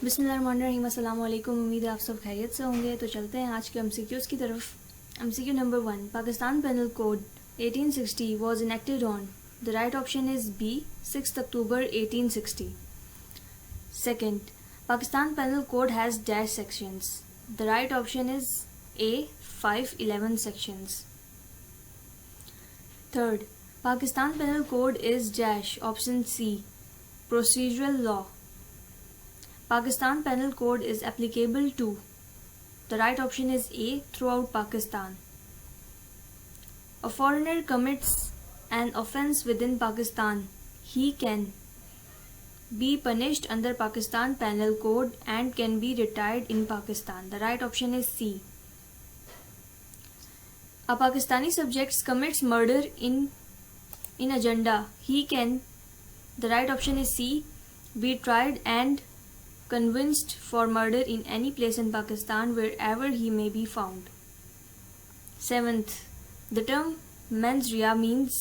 बिस्मिल्लाहिर्रहमानिर्रहीम। अस्सलाम वालेकुम। उम्मीद है आप सब खैरियत से होंगे। तो चलते हैं आज के एमसीक्यूज़ की तरफ। MCQ number 1, Pakistan penal code 1860 was enacted on. The right option is B, 6 October 1860. Second, Pakistan Penal Code has dash sections. The right option is A, 511 sections. Third, Pakistan Penal Code is dash option C, procedural law. Pakistan Penal Code is applicable to. The right option is A, throughout Pakistan. A foreigner commits an offence within Pakistan. He can be punished under Pakistan Penal Code and can be retired in Pakistan. The right option is C. A Pakistani subject commits murder in agenda. He can. The right option is C. Be tried and convicted for murder in any place in Pakistan wherever he may be found. Seventh, the term mens rea means.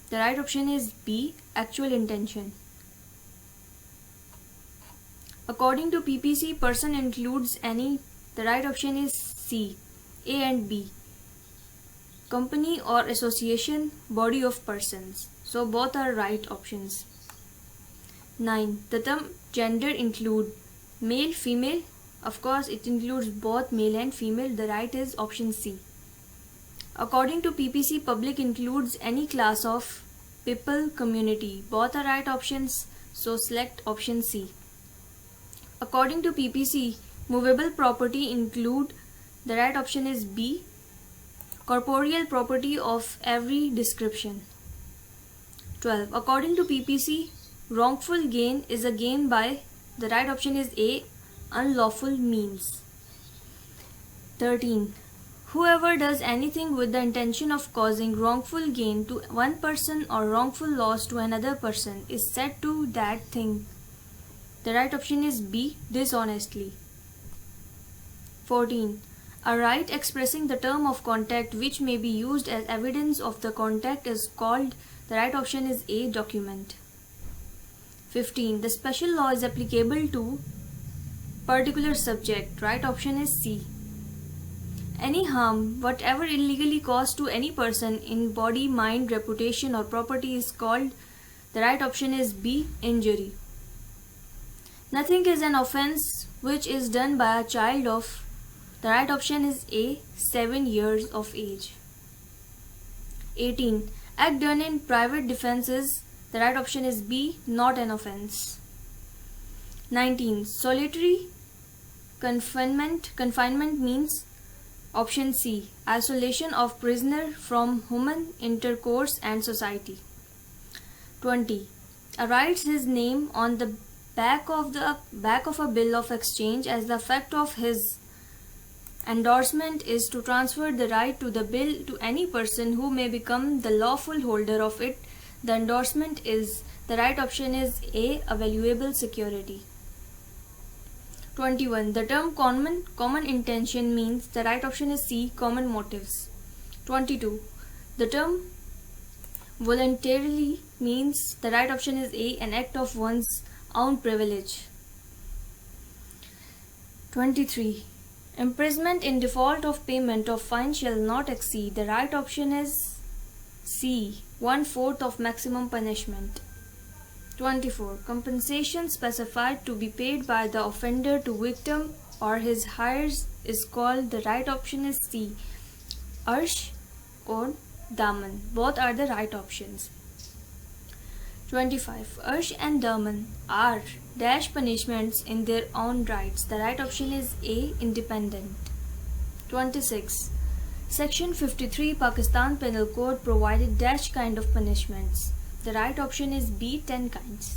The right option is B, actual intention. According to PPC, person includes any. The right option is C, A and B. Company or association, body of persons. So both are right options. 9. The term gender include male, female. Of course, it includes both male and female. The right is option C. According to PPC, public includes any class of people, community. Both are right options, so select option C. According to PPC, movable property include. The right option is B, corporeal property of every description. 12. According to PPC, wrongful gain is a gain by. The right option is A, unlawful means. 13. Whoever does anything with the intention of causing wrongful gain to one person or wrongful loss to another person is said to that thing. The right option is B, dishonestly. 14. A right expressing the term of contact which may be used as evidence of the contact is called. The right option is A, document. 15. The special law is applicable to particular subject. Right option is C. Any harm, whatever illegally caused to any person in body, mind, reputation or property is called. The right option is B, injury. Nothing is an offence which is done by a child of. The right option is A, 7 years of age. 18. Act done in private defense is. The right option is B, not an offence. 19. Solitary confinement means. Option C, isolation of prisoner from human intercourse and society. 20. Writes his name on the back of a bill of exchange as the effect of his endorsement is to transfer the right to the bill to any person who may become the lawful holder of it. The endorsement is. The right option is A, a valuable security. 21. The term common intention means. The right option is C, common motives. 22. The term voluntarily means. The right option is A, an act of one's own privilege. 23. Imprisonment in default of payment of fine shall not exceed. The right option is C, 1/4 of maximum punishment. 24. Compensation specified to be paid by the offender to victim or his heirs is called. The right option is C, arsh or daman. Both are the right options. 25. Arsh and daman are dash punishments in their own rights. The right option is A, independent. 26. Section 53 Pakistan Penal Code provided dash kind of punishments. The right option is B, 10 kinds.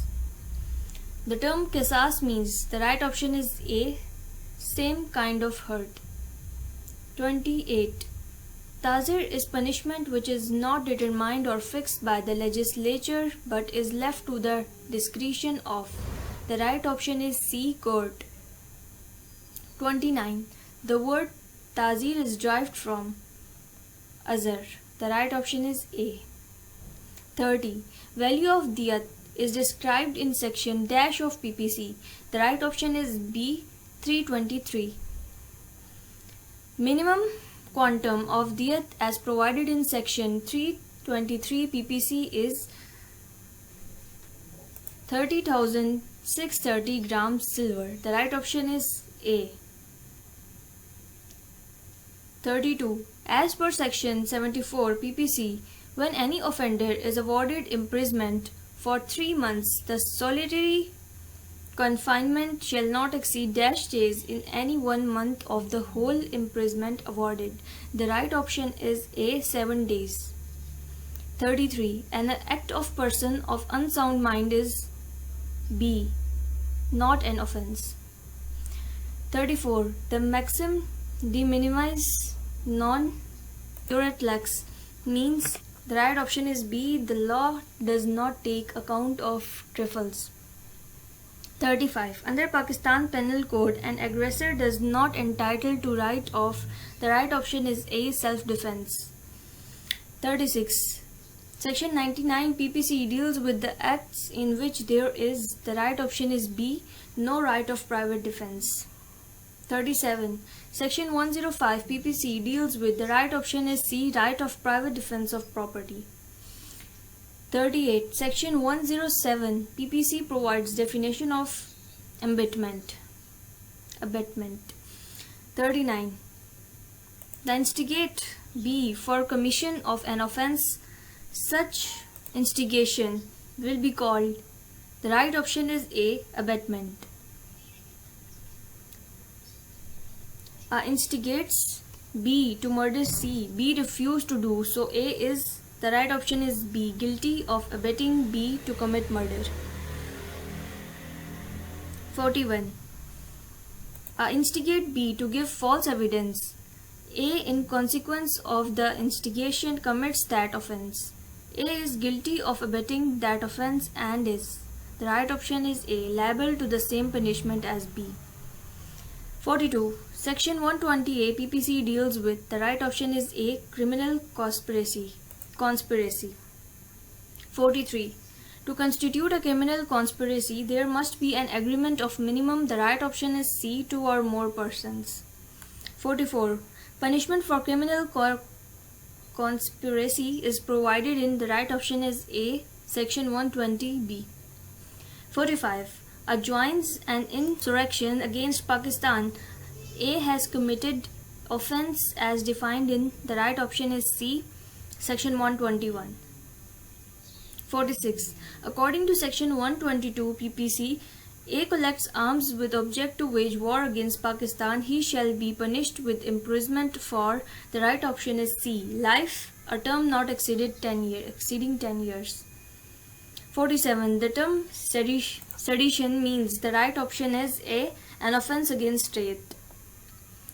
The term qisas means. The right option is A, same kind of hurt. 28. Tazir is punishment which is not determined or fixed by the legislature but is left to the discretion of. The right option is C, court. 29. The word tazir is derived from azar. The right option is A. 30. Value of diyat is described in section dash of PPC. The right option is B. 323. Minimum quantum of diyat as provided in section 323 PPC is 30,630 grams silver. The right option is A. 32. As per section 74 PPC, when any offender is awarded imprisonment for 3 months, the solitary confinement shall not exceed dash days in any 1 month of the whole imprisonment awarded. The right option is A. 7 days. 33. An act of person of unsound mind is B. Not an offense. 34. The maxim de minimis non curat lex means the right option is B. The law does not take account of trifles. 35. Under Pakistan Penal Code, an aggressor does not entitled to right of. The right option is A. Self-defense. 36. Section 99 PPC deals with the acts in which there is. The right option is B. No right of private defense. 37. Section 105 PPC deals with. The right option is C. Right of private defense of property. 38. Section 107 PPC provides definition of abetment. 39. The instigate B for commission of an offense. Such instigation will be called. The right option is A. Abetment. Instigates B to murder C. B refused to do so. A is. The right option is B. Guilty of abetting B to commit murder. 41. Instigate B to give false evidence. A in consequence of the instigation commits that offense. A is guilty of abetting that offense and is. The right option is A. Liable to the same punishment as B. 42. Section 120A PPC deals with. The right option is A. Criminal conspiracy. 43. To constitute a criminal conspiracy, there must be an agreement of minimum. The right option is C. 2 or more persons. 44. Punishment for criminal conspiracy is provided in. The right option is A. Section 120B. 45. Adjoins an insurrection against Pakistan. A has committed offense as defined in. The right option is C. Section 121. 46. According to Section 122 PPC, A collects arms with object to wage war against Pakistan. He shall be punished with imprisonment for. The right option is C. Life, a term not exceeding 10 years. 47. The term sedition means. The right option is A. An offense against state.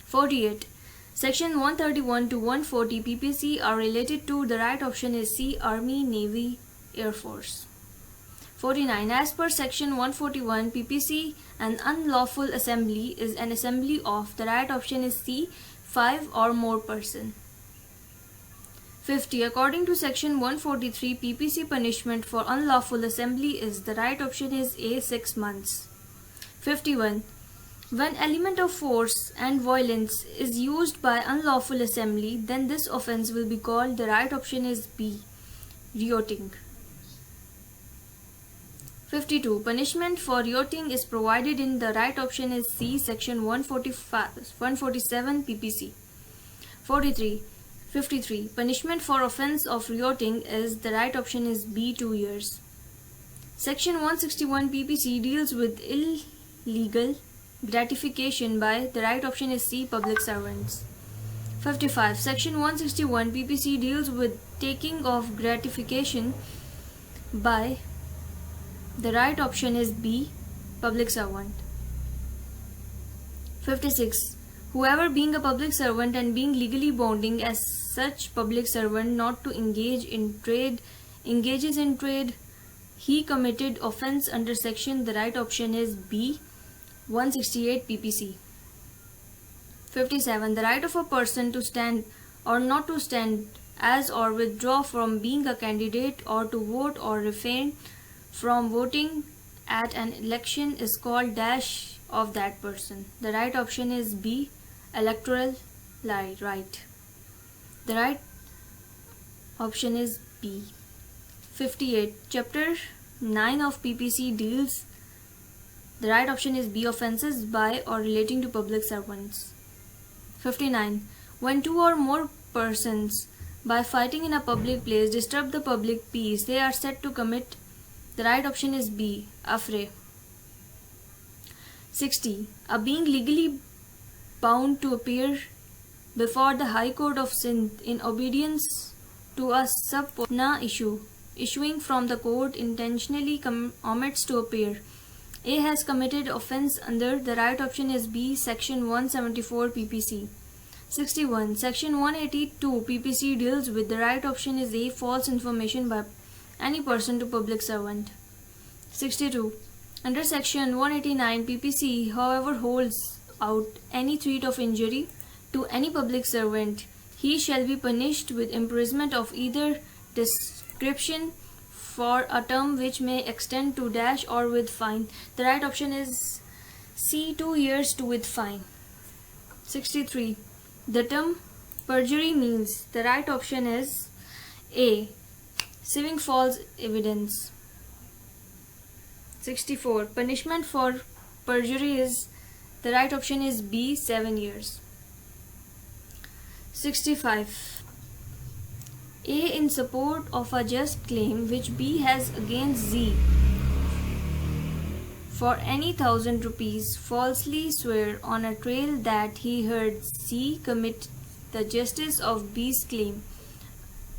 48. Section 131 to 140 PPC are related to. The right option is C. Army, Navy, Air Force. 49. As per Section 141 PPC, an unlawful assembly is an assembly of. The right option is C. 5 or more person. 50. According to Section 143 PPC, punishment for unlawful assembly is. The right option is A. 6 months. 51. When element of force and violence is used by unlawful assembly, then this offense will be called. The right option is B. Rioting. 52. Punishment for rioting is provided in. The right option is C. Section 147 PPC. 53. Punishment for offense of rioting is. The right option is B. 2 years. Section 161 PPC deals with illegal gratification by. The right option is C. Public servants. 55. Section 161 PPC deals with taking of gratification by. The right option is B. Public servant. 56. Whoever being a public servant and being legally bonding as such public servant not to engage in trade, engages in trade, he committed offense under section. The right option is B. 168 PPC. 57. The right of a person to stand or not to stand as or withdraw from being a candidate or to vote or refrain from voting at an election is called dash of that person. The right option is B, electoral right. The right option is B. 58. Chapter 9 of PPC deals. The right option is B, offences by or relating to public servants. 59. When two or more persons by fighting in a public place disturb the public peace, they are said to commit. The right option is B, affray. 60. A being legally bound to appear before the High Court of Sindh in obedience to a subpoena issuing from the court intentionally omits to appear. A has committed offence under. The right option is B, section 174 PPC. 61. Section 182 PPC deals with. The right option is A, false information by any person to public servant. 62. Under section 189 PPC, however holds out any threat of injury to any public servant, he shall be punished with imprisonment of either description for a term which may extend to dash or with fine. The right option is C, 2 years to with fine. 63. The term perjury means. The right option is A, giving false evidence. 64. Punishment for perjury is. The right option is B, 7 years. 65. A, in support of a just claim which B has against Z for any 1,000 rupees, falsely swear on a trail that he heard C commit the justice of B's claim.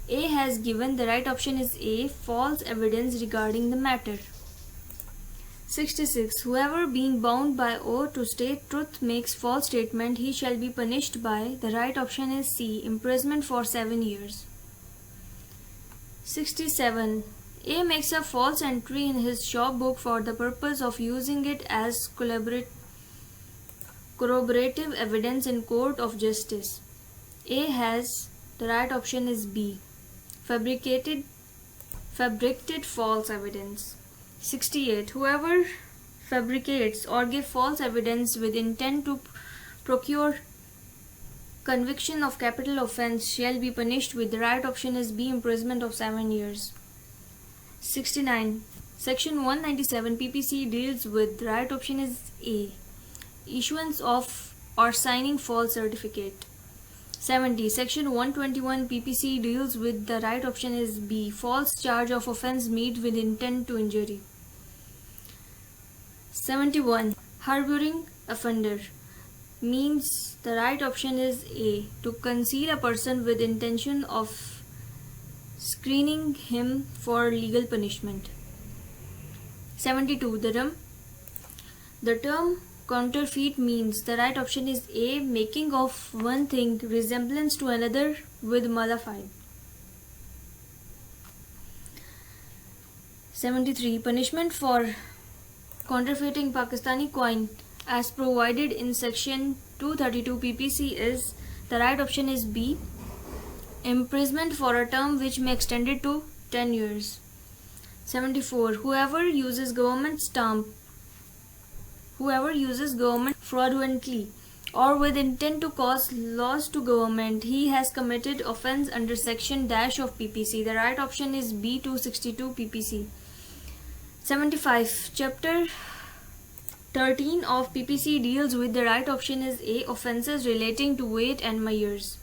A has given. The right option is A, false evidence regarding the matter. 66. Whoever being bound by oath to state truth makes false statement, he shall be punished by. The right option is C, imprisonment for 7 years. 67. A makes a false entry in his shop book for the purpose of using it as corroborative evidence in court of justice. A has. The right option is B, fabricated false evidence. 68. Whoever fabricates or gives false evidence with intent to procure conviction of capital offence shall be punished with. The right option is B, imprisonment of 7 years. 69. Section 197 PPC deals with. The right option is A, issuance of or signing false certificate. 70. Section 121 PPC deals with. The right option is B, false charge of offence made with intent to injury. 71. Harbouring offender means. The right option is A, to conceal a person with intention of screening him for legal punishment. 72. The term counterfeit means. The right option is A, making of one thing resemblance to another with modified. 73. Punishment for counterfeiting Pakistani coin as provided in section 232 PPC is. The right option is B, imprisonment for a term which may extend it to 10 years. 74. Whoever uses government fraudulently or with intent to cause loss to government, he has committed offence under section dash of PPC. The right option is B, 262 PPC. 75. Chapter 13 of PPC deals with. The right option is A, offences relating to weight and measures.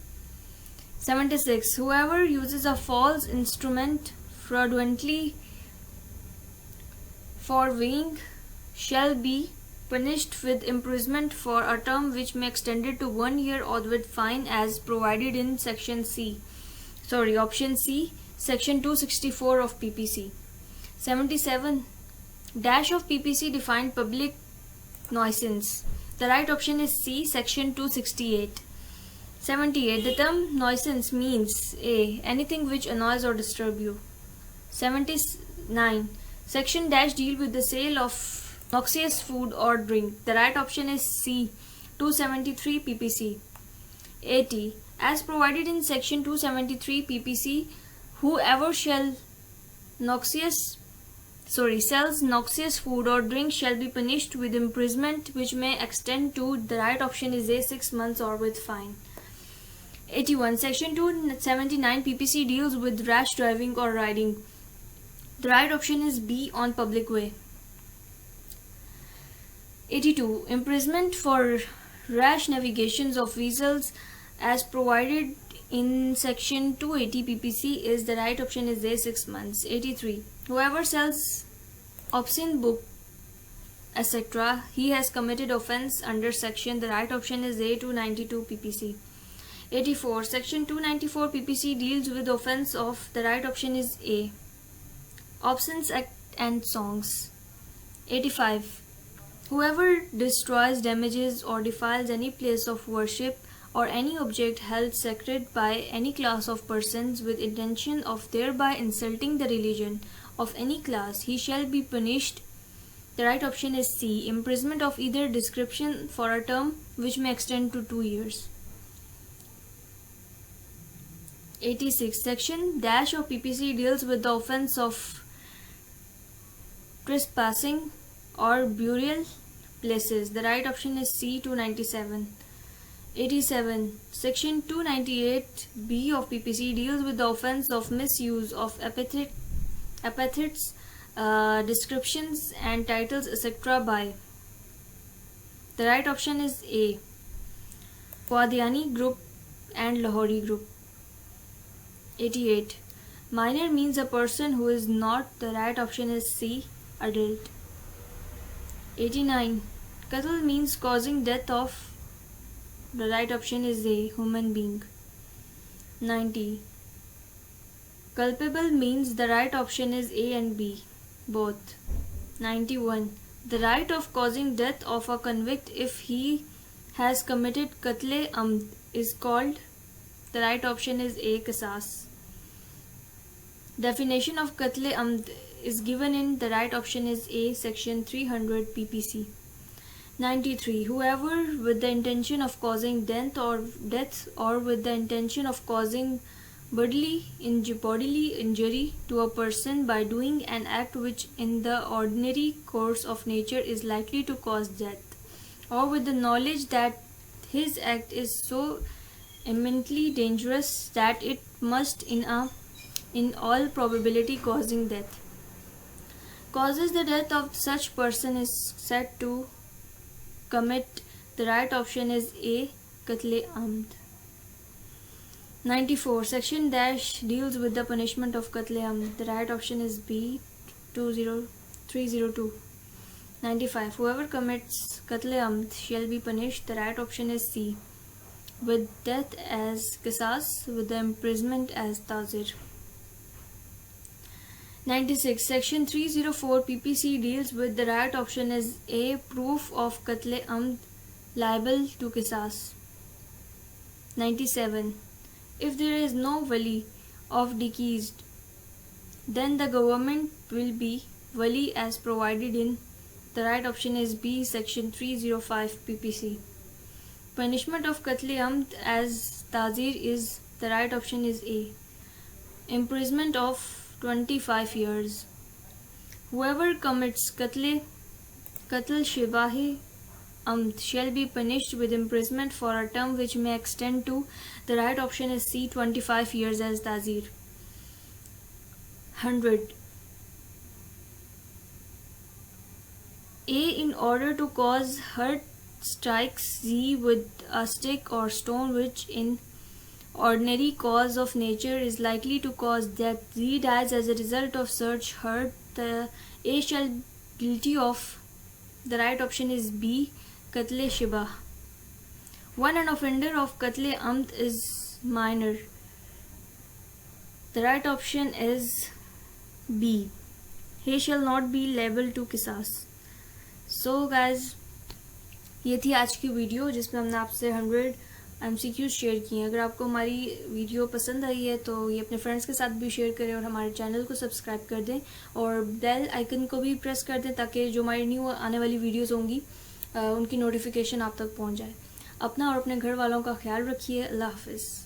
76. Whoever uses a false instrument fraudulently for weighing shall be punished with imprisonment for a term which may extend it to 1 year or with fine as provided in option C, section 264 of PPC. 77. Dash of PPC defined public nuisance. The right option is C, section 268. 78. The term nuisance means A, anything which annoys or disturbs you. 79. Section dash deal with the sale of noxious food or drink. The right option is C, 273 PPC. 80. As provided in section 273 PPC, whoever shall noxious sells noxious food or drink shall be punished with imprisonment which may extend to, the right option is A, 6 months or with fine. 81. Section 279 PPC deals with rash driving or riding. The right option is B, on public way. 82. Imprisonment for rash navigations of vessels as provided in section 280 PPC is, the right option is A, 6 months. 83. Whoever sells obscene book etc., he has committed offence under section, the right option is A, 292 PPC. 84. Section 294 PPC deals with offence of, the right option is A, obscene act and songs. 85. Whoever destroys, damages or defiles any place of worship or any object held sacred by any class of persons with intention of thereby insulting the religion of any class, he shall be punished, the right option is C, imprisonment of either description for a term which may extend to 2 years. 86. Section dash of PPC deals with the offence of trespassing or burial places, the right option is C, 297. 87. Section 298B of PPC deals with the offence of misuse of epithets, descriptions and titles etc. by, the right option is A, Qadiani group and Lahori group. 88. Minor means a person who is not, the right option is C, adult. 89. Qatl means causing death of, the right option is A, human being. 90. Culpable means, the right option is A and B, both. 91. The right of causing death of a convict if he has committed qatl-e-amd is called, the right option is A, qisas. Definition of qatl-e-amd is given in, the right option is A, section 300 PPC. 93. Whoever with the intention of causing death or with the intention of causing bodily injury to a person by doing an act which in the ordinary course of nature is likely to cause death, or with the knowledge that his act is so eminently dangerous that it must in all probability causing death, causes the death of such person is said to commit, the right option is A, qatl-e-amd. 94. Section dash deals with the punishment of qatl-e-amd, the right option is B, 302. 95. Whoever commits qatl-e-amd shall be punished, the right option is C, with death as qisas, with the imprisonment as ta'zir. 96. Section 304 PPC deals with, the right option is A, proof of qatl-e-amd liable to qisas. 97. If there is no wali of deceased, then the government will be wali as provided in, the right option is B, section 305 PPC. Punishment of qatl-e-amd as ta'zir is, the right option is A, imprisonment of 25 years. Whoever commits qatl shibahi amd shall be punished with imprisonment for a term which may extend to, the right option is C, 25 years as ta'zir. 100. A, in order to cause hurt, strikes Z with a stick or stone which in ordinary cause of nature is likely to cause death. Z dies as a result of such hurt. The A shall be guilty of, the right option is B, qatl-e-shibah. When an offender of qatl-e-amd is minor, the right option is B, he shall not be liable to qisas. So guys, ये थी आज की video जिसमें हमने आपसे 100 MCQs share किए हैं. अगर आपको हमारी वीडियो पसंद आई है तो ये अपने फ्रेंड्स के साथ भी शेयर करें और हमारे चैनल को सब्सक्राइब कर दें और बेल आइकन को भी प्रेस कर दें ताकि जो हमारी न्यू आने वाली वीडियोस होंगी उनकी नोटिफिकेशन आप तक पहुंच जाए. अपना और अपने घर वालों का ख्याल रखिए. अल्लाह हाफिज़.